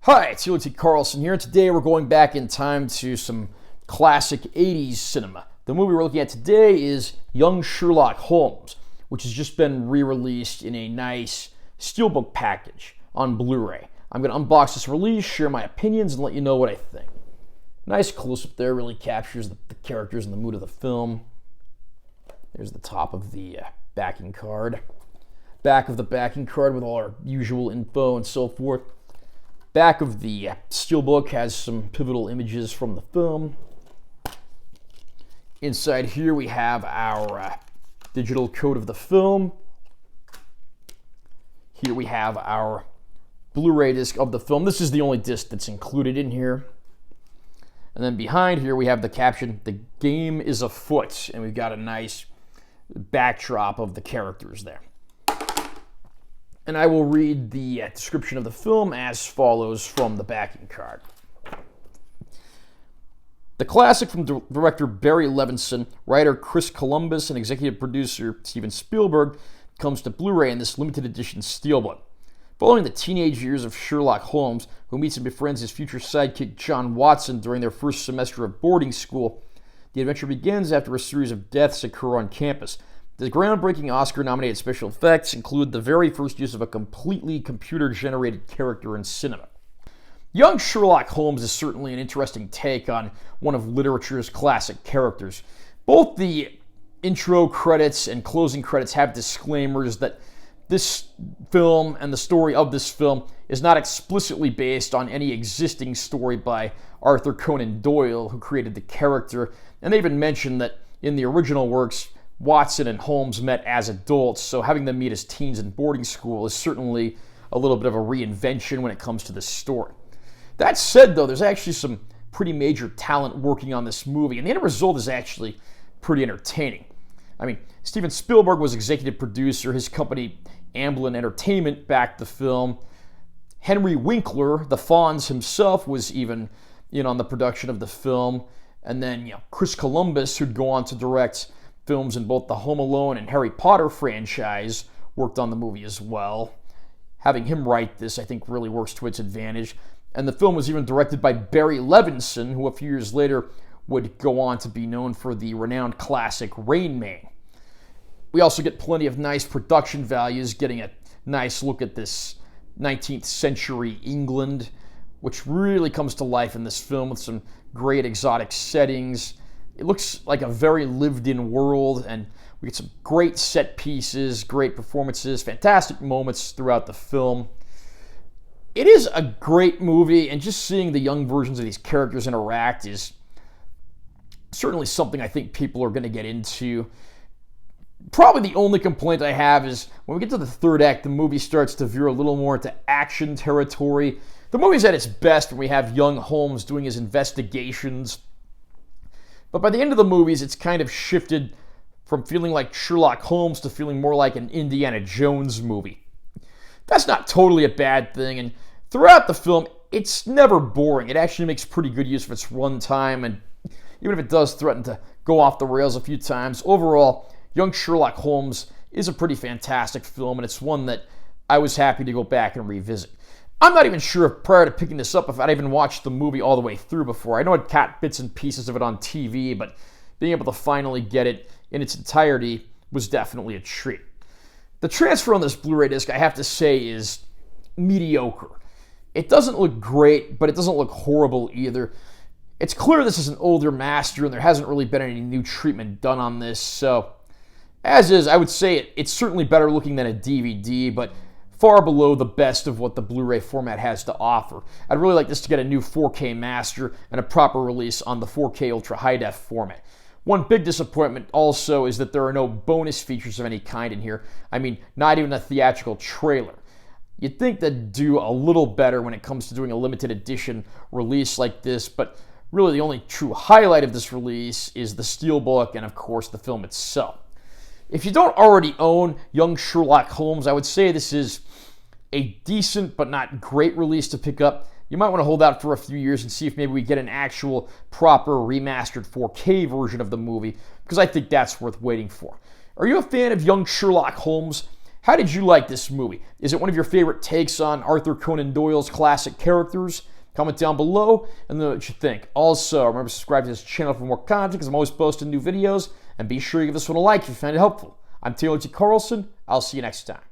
Hi, it's T. Carlson here, and today we're going back in time to some classic 80s cinema. The movie we're looking at today is Young Sherlock Holmes, which has just been re-released in a nice Steelbook package on Blu-ray. I'm going to unbox this release, share my opinions, and let you know what I think. Nice close-up there, really captures the characters and the mood of the film. There's the top of the backing card. Back of the backing card with all our usual info and so forth. Back of the Steelbook has some pivotal images from the film. Inside here we have our digital code of the film. Here we have our Blu-ray disc of the film. This is the only disc that's included in here. And then behind here we have the caption, "The game is afoot," and we've got a nice backdrop of the characters there. And I will read the description of the film as follows from the backing card. The classic from director Barry Levinson, writer Chris Columbus, and executive producer Steven Spielberg comes to Blu-ray in this limited edition Steelbook. Following the teenage years of Sherlock Holmes, who meets and befriends his future sidekick John Watson during their first semester of boarding school, the adventure begins after a series of deaths occur on campus. The groundbreaking Oscar-nominated special effects include the very first use of a completely computer-generated character in cinema. Young Sherlock Holmes is certainly an interesting take on one of literature's classic characters. Both the intro credits and closing credits have disclaimers that this film and the story of this film is not explicitly based on any existing story by Arthur Conan Doyle, who created the character, and they even mention that in the original works, Watson and Holmes met as adults, so having them meet as teens in boarding school is certainly a little bit of a reinvention when it comes to this story. That said, though, there's actually some pretty major talent working on this movie, and the end result is actually pretty entertaining. I mean, Steven Spielberg was executive producer. His company, Amblin Entertainment, backed the film. Henry Winkler, the Fonz himself, was even in on the production of the film. And then, Chris Columbus, who'd go on to direct films in both the Home Alone and Harry Potter franchise, worked on the movie as well. Having him write this, I think, really works to its advantage. And the film was even directed by Barry Levinson, who a few years later would go on to be known for the renowned classic Rain Man. We also get plenty of nice production values, getting a nice look at this 19th century England, which really comes to life in this film with some great exotic settings. It looks like a very lived-in world, and we get some great set pieces, great performances, fantastic moments throughout the film. It is a great movie, and just seeing the young versions of these characters interact is certainly something I think people are going to get into. Probably the only complaint I have is when we get to the third act, the movie starts to veer a little more into action territory. The movie's at its best when we have young Holmes doing his investigations. But by the end of the movies, it's kind of shifted from feeling like Sherlock Holmes to feeling more like an Indiana Jones movie. That's not totally a bad thing, and throughout the film, it's never boring. It actually makes pretty good use of its runtime, and even if it does threaten to go off the rails a few times, overall, Young Sherlock Holmes is a pretty fantastic film, and it's one that I was happy to go back and revisit. I'm not even sure if prior to picking this up if I'd even watched the movie all the way through before. I know I'd caught bits and pieces of it on TV, but being able to finally get it in its entirety was definitely a treat. The transfer on this Blu-ray disc, I have to say, is mediocre. It doesn't look great, but it doesn't look horrible either. It's clear this is an older master, and there hasn't really been any new treatment done on this, so as is, I would say it's certainly better looking than a DVD, but far below the best of what the Blu-ray format has to offer. I'd really like this to get a new 4K master and a proper release on the 4K Ultra High Def format. One big disappointment also is that there are no bonus features of any kind in here. I mean, not even a theatrical trailer. You'd think they'd do a little better when it comes to doing a limited edition release like this, but really the only true highlight of this release is the Steelbook and, of course, the film itself. If you don't already own Young Sherlock Holmes, I would say this is a decent but not great release to pick up. You might want to hold out for a few years and see if maybe we get an actual proper remastered 4K version of the movie, because I think that's worth waiting for. Are you a fan of Young Sherlock Holmes? How did you like this movie? Is it one of your favorite takes on Arthur Conan Doyle's classic characters? Comment down below and let me know what you think. Also, remember to subscribe to this channel for more content because I'm always posting new videos. And be sure to give this one a like if you found it helpful. I'm Taylor T. Carlson. I'll see you next time.